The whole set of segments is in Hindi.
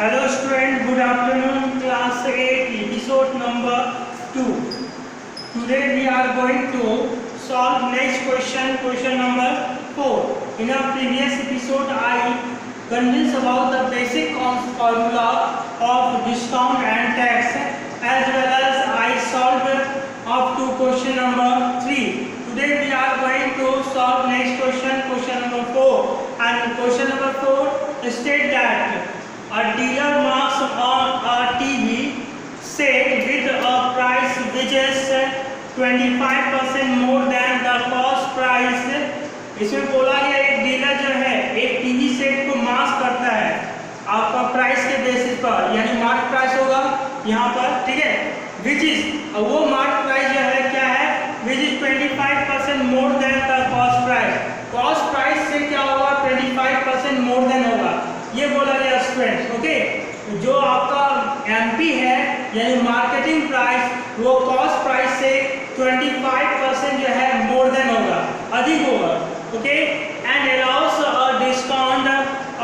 Hello student, good afternoon, class 8, episode number 2. Today we are going to solve next question number 4. In our previous episode I convinced about the basic formula of discount and tax, as well as I solved up to question number 3. Today we are going to solve next question number 4, and question number 4 state that a dealer marks on a TV set with a price which is 25% more than the cost price. इसमें बोला गया एक डीलर जो है एक टीवी सेट को मार्क करता है आपका प्राइस के बेसिस पर, यानी मार्क प्राइस होगा यहाँ पर, ठीक है, विच इज वो मार्क प्राइस जो है क्या है, which is 25% more than the cost price. Cost price से क्या होगा, 25% मोर देन होगा, ये बोला गया स्टूडेंट्स. ओके, जो आपका एमपी है यानी मार्केटिंग प्राइस वो कॉस्ट प्राइस से 25% जो है मोर देन होगा, अधिक होगा. Okay, and allow us a discount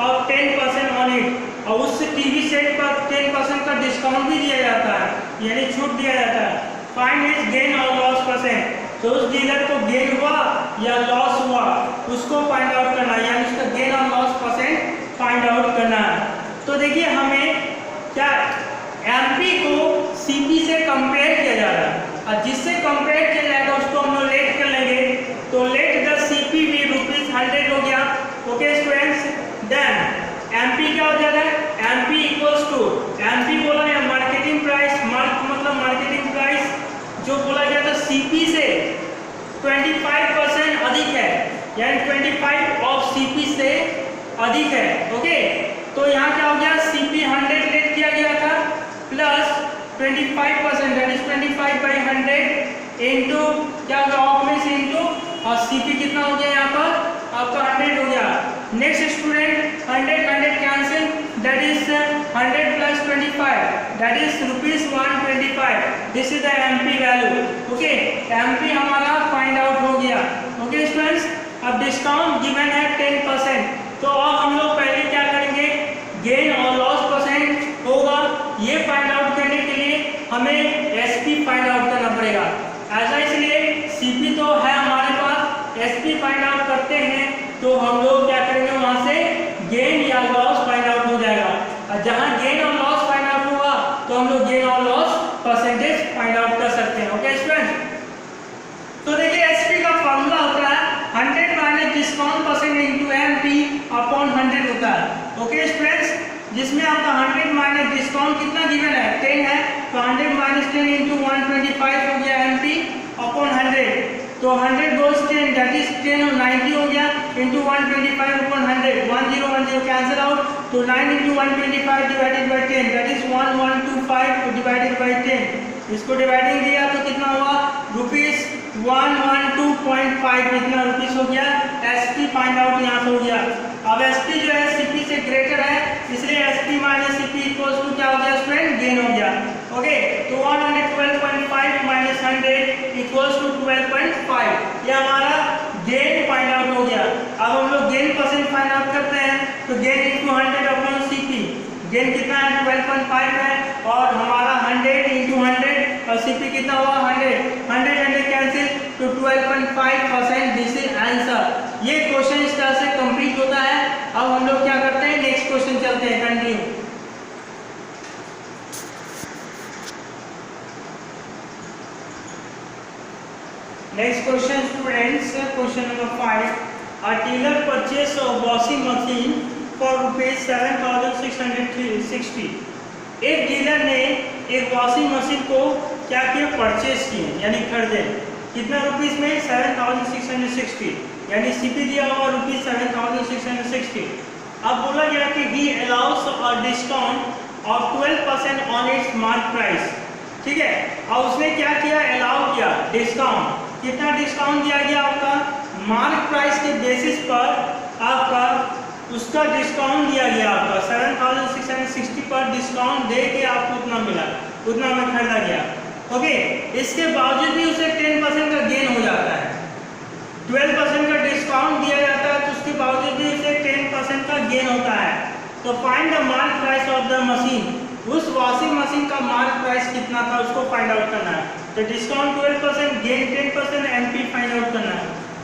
of 10% on it. और उस टीवी सेट पर 10% का डिस्काउंट भी दिया जाता है, यानी छूट दिया जाता है. फाइंड इज गेन और लॉस परसेंट. तो उस डीलर को गेन हुआ या लॉस हुआ उसको फाइंड आउट करना है, यानी उसका गेन और लॉस परसेंट फाइंड आउट करना है. तो देखिए हमें क्या एमपी को सीपी से कंपेयर किया जा रहा है, और जिससे कंपेयर किया जाएगा उसको हम लोग लेट कर लेंगे. तो लेट द सीपी भी ₹100 हो गया. ओके स्टूडेंट्स, देन एमपी क्या हो जाएगा, एमपी इक्वल्स टू, एमपी बोला है मार्केटिंग प्राइस, मतलब मार्केटिंग प्राइस जो बोला गया था सीपी से 25% अधिक है, यानी 25 ऑफ सीपी से अधिक है. ओके, तो यहाँ क्या हो गया, सीपी 100 लेट किया गया था प्लस 25%, दैट इज 25/100 इनटू क्या होगा, ऑफ में से इनटू, और सीपी कितना हो गया यहाँ पर आपका 100 हो गया. Next student 100 cancel, that is 100 plus 25, that is ₹125. This is the MP value. Okay, MP हमारा फाइंड आउट हो गया. ओके स्टूडेंट्स, अब डिस्काउंट गिवन है 10%. तो अब हम लोग पहले क्या करेंगे, गेन और लॉस परसेंट होगा, ये फाइंड आउट करने के लिए हमें एसपी फाइंड आउट करना पड़ेगा. ऐसा इसलिए सीपी तो है हमारे पास, एसपी फाइंड आउट करते हैं तो हम लोग क्या करेंगे, वहां से गेन या लॉस फाइंड आउट हो जाएगा. और जहां गेन और लॉस फाइंड आउट हुआ तो हम लोग गेन और लॉस परसेंटेज फाइंड आउट कर सकते हैं. ओके स्टूडेंट्स, तो देखिए एसपी का फॉर्मूला होता है 100 minus discount percent into MP upon 100 होता है. ओके स्टूडेंट्स, जिसमें आपका 100 माइनस डिस्काउंट कितना गिवन है, 10 है, तो 100 माइनस 10 इनटू 125 हो गया एमपी अपॉन 100. तो 100 गोस 10, दैट इज 10 और 90 हो गया इनटू 125 अपॉन 100. 10 कैंसिल आउट, तो 9 into 125 divided by 10, that is 1125 divided by 10. इसको डिवाइडिंग दिया तो कितना हुआ, ₹112.5, इतना रुपीस हो गया. एसपी फाइंड आउट यहाँ से हो गया. अब एसपी जो है सीपी से ग्रेटर है, इसलिए SP minus CP equals to क्या हो गया स्टूडेंट, गेन हो गया. ओके, तो 112.5 माइनस 100 इक्वल्स टू 12.5, ये हमारा गेन फाइंड आउट हो गया. अब हम लोग गेन परसेंट फाइंड आउट करते हैं, तो gain into 100 upon CP, gain कितना है 12.5 है, और हमारा 100 इनटू 100 और सीपी कितना हुआ 100 कैंसिल, तो 12.5%. This is answer. ये क्वेश्चन इस तरह से कंप्लीट होता है. अब हम लोग क्या करते हैं, नेक्स्ट क्वेश्चन चलते हैं, continue. Next question students, question number 5. A dealer purchased a washing machine for ₹7,660. एक डीलर ने एक वॉशिंग मशीन को क्या किया, परचेज किए, यानी खरीदे. कितना रुपीस में, 7,660, यानी सीपी दिया हुआ ₹7,660. अब बोला गया कि he allows a discount of 12% on its mark price. ठीक है, और उसने क्या किया, अलाउ किया डिस्काउंट. कितना डिस्काउंट दिया गया आपका, मार्क प्राइस के बेसिस पर आपका उसका डिस्काउंट दिया गया, आपका 7,660 पर डिस्काउंट दे के आपको उतना मिला, उतना में खरीदा गया. ओके, इसके बावजूद भी उसे 10% का गेन हो जाता है. 12% का डिस्काउंट दिया जाता है तो उसके बावजूद भी उसे 10% का गेन होता है. तो find the mark price of the machine, उस वॉशिंग मशीन का मार्क प्राइस कितना था उसको फाइंड आउट करना है। तो discount 12%, gain 10%, MP find out करना है।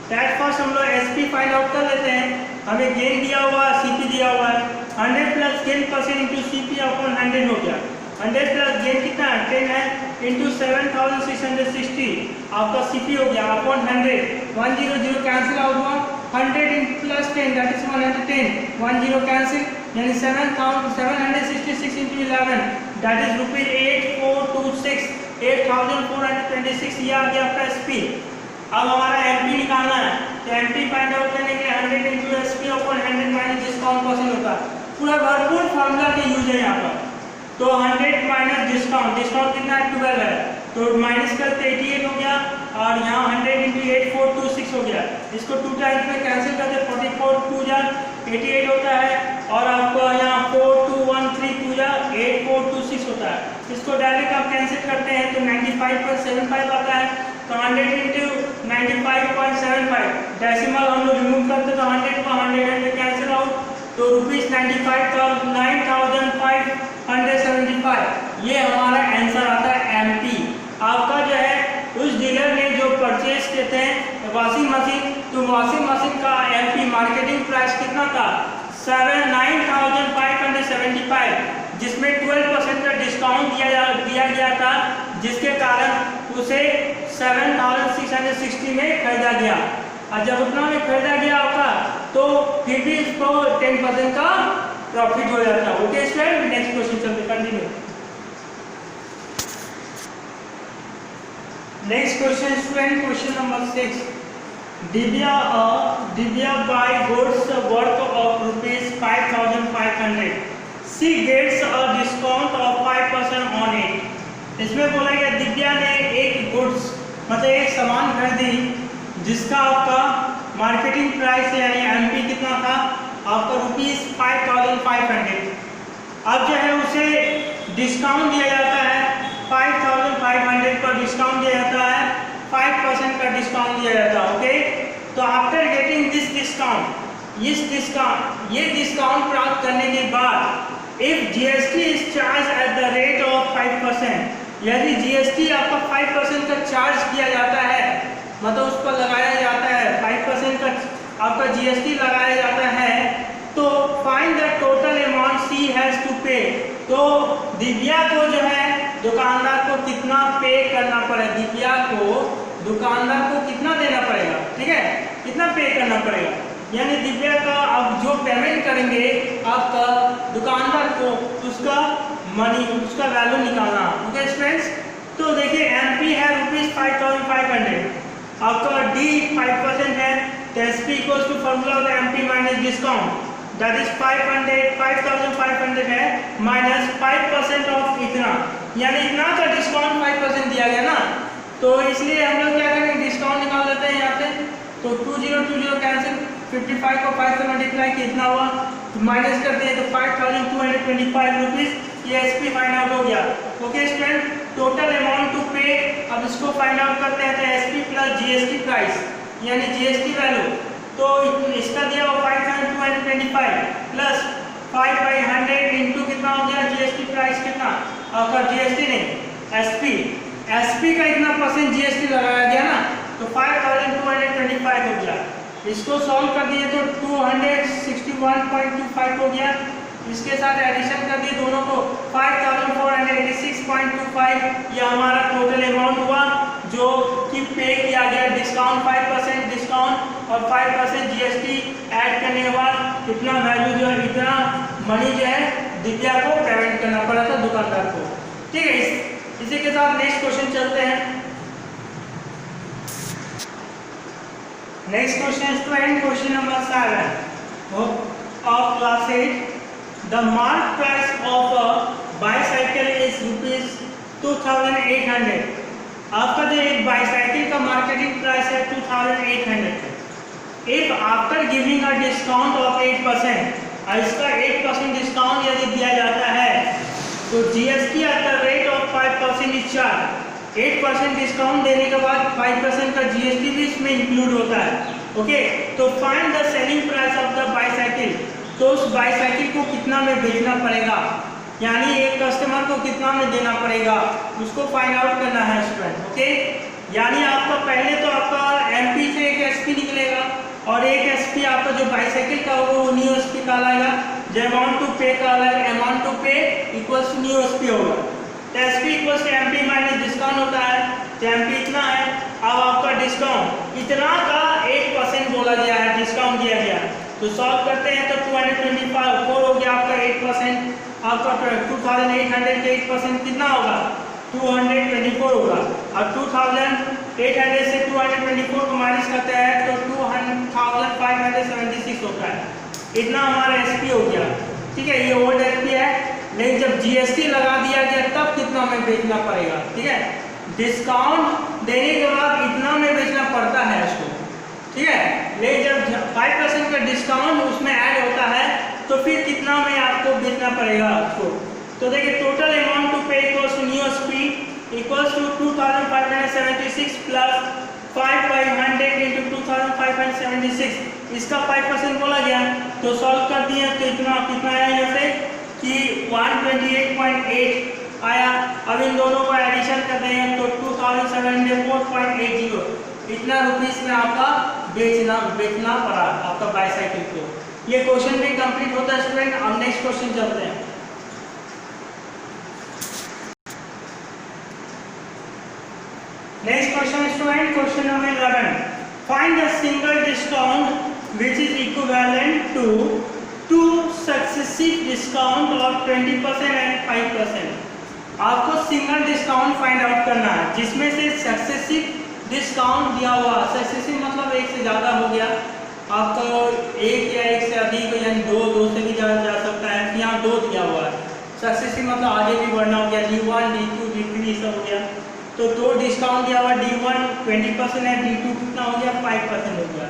दैट फर्स्ट हम लोग एसपी फाइंड आउट कर लेते हैं। हमें गेन दिया हुआ है, सीपी दिया हुआ है, 100 plus gain percent into CP upon 100 हो गया। 100 प्लस गेन कितना है 10 है, इंटू 7660 आपका सीपी हो गया अपॉन 100, 100 कैंसिल आउट हुआ, 100 प्लस 10 दैट इज 110, 10 कैंसिल, यानी 766 इंटू 11 दैट इज ₹8426, 8426, ये आ गया आपका एसपी। अब हमारा एमपी निकालना है, तो एमपी फाइंड आउट करने के लिए 100 into SP upon 100 minus discount percent होता है। पूरा भरपूर फार्मूला का यूज है यहाँ पर। तो 100 माइनस डिस्काउंट, डिस्काउंट कितना है 12 है, तो माइनस करते 88 हो गया, और यहाँ 100 इंटू 8426 हो गया। इसको 2 टाइम्स में कैंसिल करते 44 2 जा 88 होता है, और आपको यहाँ 4213 2 जा 8426 होता है। इसको डायरेक्ट आप कैंसिल करते हैं तो 95.75 आता है। तो 100 इंटू 95.75 डेसिमल हम लोग रिमूव करते तो 100 को 100 कैंसिल आउट, तो ₹95,575, ये हमारा आंसर आता है एमपी। आपका जो है उस डीलर ने जो परचेज करते हैं वॉशिंग मशीन, तो वॉशिंग मशीन का एमपी मार्केटिंग प्राइस कितना था 9,575, जिसमें 12% का डिस्काउंट दिया गया था, जिसके कारण उसे 7,660 में खरीदा गया। और जब उतना में खरीदा गया होगा तो फिर भी इसको 10% का प्रॉफिट हो जाता है। ओके स्टूडेंट, नेक्स्ट क्वेश्चन चलते continue. Next question student, question number 6। Divya buy goods worth of ₹5,500. She gets a discount of 5% on it. इसमें बोला गया दिव्या ने एक गुड्स मतलब एक सामान खरीदी जिसका आपका मार्केटिंग प्राइस यानी एमपी कितना था आपका ₹5,500। अब जो है उसे डिस्काउंट दिया जाता है 5,500 पर डिस्काउंट दिया जाता है, 5% का डिस्काउंट दिया जाता है। ओके, तो आफ्टर गेटिंग दिस डिस्काउंट, ये डिस्काउंट प्राप्त करने के बाद if GST is charge at the rate of 5%, यदि जीएसटी आपका 5% का चार्ज किया जाता है, मतलब उस पर लगाया जाता है 5% का आपका जीएसटी लगाया जाता है, तो find the total amount C has to pay. तो दिव्या को जो है दुकानदार को कितना पे करना पड़ेगा, दिव्या को दुकानदार को कितना देना पड़ेगा, ठीक है, कितना पे करना पड़ेगा, यानी दिव्या का आप जो पेमेंट करेंगे आपका दुकानदार को उसका मनी उसका वैल्यू निकालना। ओके स्टूडेंट्स, तो देखिए एमपी है ₹5,500, आपका डी 5% है, तो SP equals to formula of MP minus discount that is 5,500 है माइनस 5% ऑफ इतना, यानी इतना का डिस्काउंट 5% दिया गया ना, तो इसलिए हम लोग क्या करेंगे डिस्काउंट निकाल लेते हैं यहाँ से। तो 2020 कैंसिल, 55 को 5 से मल्टीप्लाई किया इतना हुआ, माइनस कर दिए तो 5,225 रुपीज, ये एसपी फाइंड आउट हो गया। Okay student, total amount to pay, अब इसको फाइंड आउट करते हैं तो एसपी प्लस जीएसटी प्राइस यानी जीएसटी वैल्यू, तो इसका दिया हुआ 5,225 प्लस 5/100 इंटू कितना हो गया जीएसटी प्राइस कितना आपका जीएसटी नहीं एसपी का इतना परसेंट जीएसटी लगाया गया ना, तो 5,225 हो गया। इसको सॉल्व कर दिए तो 261.25 हो गया, इसके साथ एडिशन कर दिए दोनों को 5,486.25, ये हमारा टोटल अमाउंट हुआ जो कि पे किया गया। डिस्काउंट 5% डिस्काउंट और 5% जीएसटी ऐड करने के बाद इतना वैल्यू जो है इतना मनी जो है दिव्या को पेमेंट करना पड़ा था दुकानदार को। ठीक है, इसी के साथ नेक्स्ट क्वेश्चन चलते हैं। Next question student, question number 7 of class 8. The mark price of a bicycle is ₹2,800. आपका जो एक बाईसाइकिल का मार्केटिंग प्राइस है 2,800 है। If after giving a discount of 8%, और इसका 8% डिस्काउंट यदि दिया जाता है तो GST at the rate of 5% is charge. 8% discount देने के बाद 5% का जीएसटी भी इसमें इंक्लूड होता है। ओके, तो find the selling price of the bicycle. तो उस बाईसाइकिल को कितना में बेचना पड़ेगा, यानी एक कस्टमर को कितना में देना पड़ेगा, उसको फाइंड आउट करना है स्टूडेंट। ओके, यानी आपका पहले तो आपका एमपी से एक एसपी निकलेगा और एक एसपी आपका जो बाईसाइकिल का होगा वो न्यू एसपी कहलाएगा। जो अमाउंट टू पे कहलाएगा, amount to pay equals new SP होगा। तो SP equals to MP minus discount होता है, तो एमपी इतना है। अब आपका डिस्काउंट इतना का 8% बोला गया है, डिस्काउंट दिया गया है, तो सॉल्व करते हैं तो 225 4 हो गया आपका 8%, आपका 2800 के 8% कितना होगा 224 होगा। और 2800 से 224 को माइनस करते हैं तो 2576 होता है। इतना हमारा एसपी हो गया, ठीक है, ये ओल्ड एसपी है। लेकिन जब जीएसटी लगा दिया गया तब कितना में बेचना पड़ेगा, ठीक है, डिस्काउंट देने के बाद इतना में बेचना पड़ता है इसको, ठीक है। लेकिन जब 5% का डिस्काउंट उसमें ऐड होता है तो फिर कितना में आपको बेचना पड़ेगा उसको। तो देखिए total amount to pay equals to new SP equals to 2576 plus 500 into 2576, इसका 5% बोला गया तो सॉल्व कर दिया तो इतना कितना आया यहाँ से कि 128.8 आया। अब इन दोनों को एडिशन करते हैं तो 2704.80 इतना रुपीस में आपका बेचना पड़ा आपका बाईसाइकिल को। ये क्वेश्चन भी कंप्लीट होता है स्टूडेंट। अब नेक्स्ट क्वेश्चन चलते हैं। Next question student, question number 11, find the single discount which is equivalent to two successive discount of 20% and 5%। आपको सिंगल डिस्काउंट फाइंड आउट करना है जिसमें से सक्सेसिव डिस्काउंट दिया हुआ, सक्सेसिव मतलब एक से ज़्यादा हो गया आपका, एक या एक से अधिक यानी दो से भी ज़्यादा जा सकता है, यहाँ 2 दिया हुआ है। सक्सेसिव मतलब आगे भी बढ़ना हो गया, D1 D2 D3 सब हो गया। तो 2 डिस्काउंट दिया हुआ, D1 20% है, D2 कितना हो गया 5% हो गया।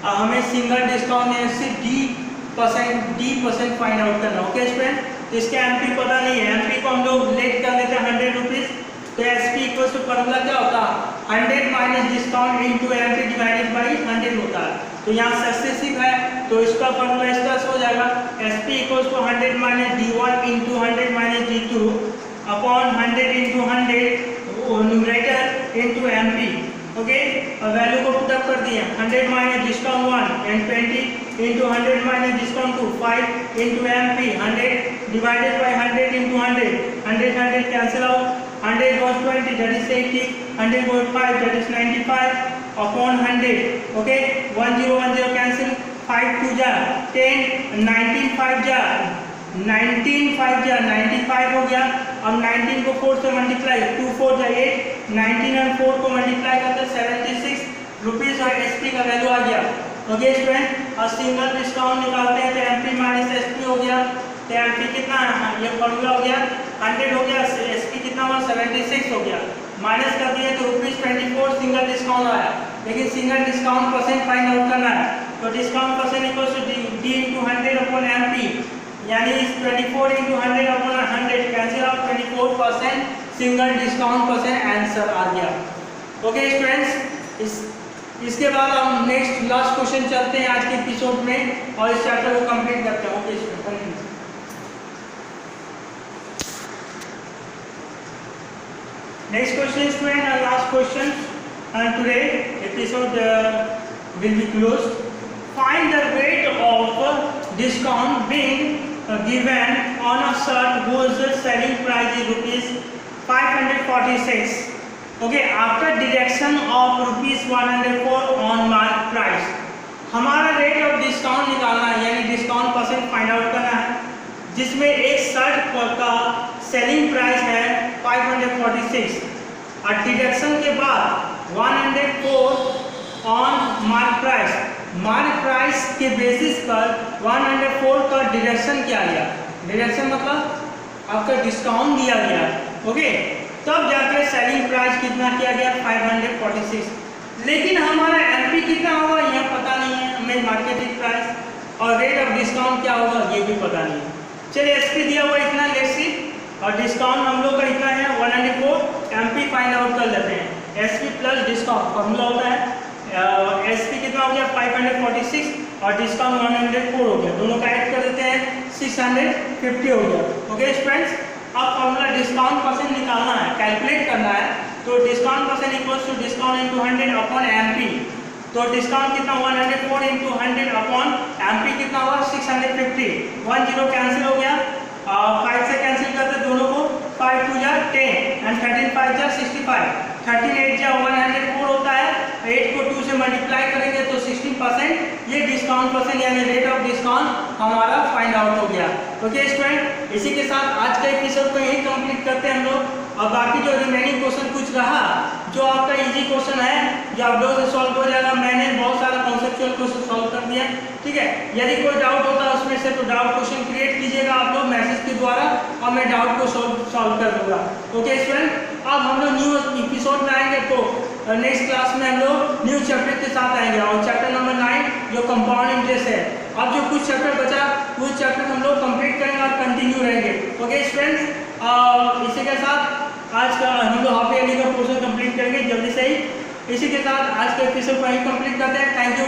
हमें सिंगल डिस्काउंट है सिर्फ D% फाइंड आउट करना। ओके स्टूडेंट, इसके एमपी पता नहीं है, एमपी को हम लोग लेट कर लेते हैं 100 रुपीज़। तो एसपी इक्वल टू फॉर्मूला क्या होता है 100 minus discount into MP divided by 100 होता है। तो यहाँ सक्सेसिव है तो इसका फॉर्मूला इस तरह से हो जाएगा SP equal to 100 minus D1 into 100 minus D2 upon 100 into 100 numerator into MP. Okay, अब वैल्यू को पुट अप कर दिए 100 minus discount 1 and 20 into 100 minus discount 2 5 into MP 100 divided by 100 into 100 cancel out, 100 goes 20 that is 80, 100 goes 5 that is 95 upon 100। Okay, 10 cancel, 5 2 जा 10, 19 5 जा 95 हो गया। अब 19 को 4 से मल्टीप्लाई, 2 4 जा 8, 19 और 4 को मल्टीप्लाई करते 76 रुपीज़ और एसपी का वैल्यू आ गया। ओके स्टूडेंट, और सिंगल डिस्काउंट निकालते हैं तो एमपी माइनस एसपी हो गया। तो एमपी कितना, ये फॉर्मूला हो गया 100 हो गया, एसपी कितना हुआ 76 हो गया। माइनस कर दिए तो ₹24 सिंगल डिस्काउंट आया। लेकिन single discount percent find out करना है तो discount percent equal to D into 100 upon MP, यानी 24 into 100 upon 100 cancel out 24% single discount percent answer आ गया। ओके स्टूडेंट्स, इसके बाद हम नेक्स्ट लास्ट क्वेश्चन चलते हैं आज के एपिसोड में और इस चैप्टर को कंप्लीट करते हैं। Okay students, next question student and last question and today episode will be closed. Find the rate of discount being given on a shirt whose selling price is ₹546, okay, after deduction of ₹104 on mark price। हमारा रेट ऑफ डिस्काउंट निकालना है यानी डिस्काउंट परसेंट फाइंड आउट करना है जिसमें एक शर्ट का सेलिंग प्राइस है 546 और डिडक्शन के बाद 104 on mark price. Mark price के बेसिस पर 104 का डिडक्शन किया गया। डिडक्शन मतलब आपका डिस्काउंट दिया गया, ओके, तब जाकर सेलिंग प्राइस कितना किया गया 546। लेकिन हमारा एमपी कितना होगा यह पता नहीं है हमें, मार्केटिंग प्राइस और रेट ऑफ डिस्काउंट क्या होगा ये भी पता नहीं है। चलिए एसपी दिया हुआ इतना लेट्स सी और डिस्काउंट हम लोग का इतना है 194, एमपी फाइंड आउट कर लेते हैं। एसपी प्लस डिस्काउंट फॉर्मूला होता है एसपी कितना हो गया 546 और डिस्काउंट 104 हो गया, दोनों का ऐड कर देते हैं 650 हो गया। ओके स्टूडेंट्स, अब फॉर्मूला डिस्काउंट परसेंट निकालना है, कैलकुलेट करना है। तो discount percent equals to discount into 100 upon MP. तो डिस्काउंट कितना 104 इंटू 100 अपॉन एमपी कितना हुआ 650। 1 0 कैंसिल हो गया, 5 से कैंसिल करते दोनों को, 5 2 जा 10 एंड 13 5 जा 65, 13 8 जा 104 होता है, 8 को 2 से मल्टीप्लाई करेंगे तो 16%, ये डिस्काउंट परसेंट यानी रेट ऑफ डिस्काउंट हमारा फाइंड आउट हो गया। ओके स्टूडेंट, इसी के साथ आज का एपिसोड को यही कंप्लीट करते हैं हम लोग। और बाकी जो रिमेनिंग क्वेश्चन कुछ रहा, जो आपका इजी क्वेश्चन है जो आप लोगों से सॉल्व हो जाएगा, मैंने बहुत सारा कॉन्सेप्चुअल क्वेश्चन सॉल्व कर दिया, ठीक है। यदि कोई डाउट होता है उसमें से तो डाउट क्वेश्चन क्रिएट कीजिएगा आप लोग मैसेज के द्वारा और मैं डाउट को सॉल्व कर दूंगा। ओके स्टूडेंट, अब हम लोग न्यू एपिसोड में आएंगे तो नेक्स्ट क्लास में हम लोग न्यू चैप्टर के साथ आएंगे और चैप्टर नंबर 9 जो कंपाउंड इंटरेस्ट है। अब जो कुछ चैप्टर बचा कुछ चैप्टर हम लोग कंप्लीट करेंगे और कंटिन्यू रहेंगे। ओके स्टूडेंट्स, इसी के साथ आज का हम लोग हाफ ईयरली का पोर्शन कंप्लीट करेंगे जल्दी से ही। इसी के साथ आज के एपिसोड को ही कंप्लीट करते हैं। Thank you.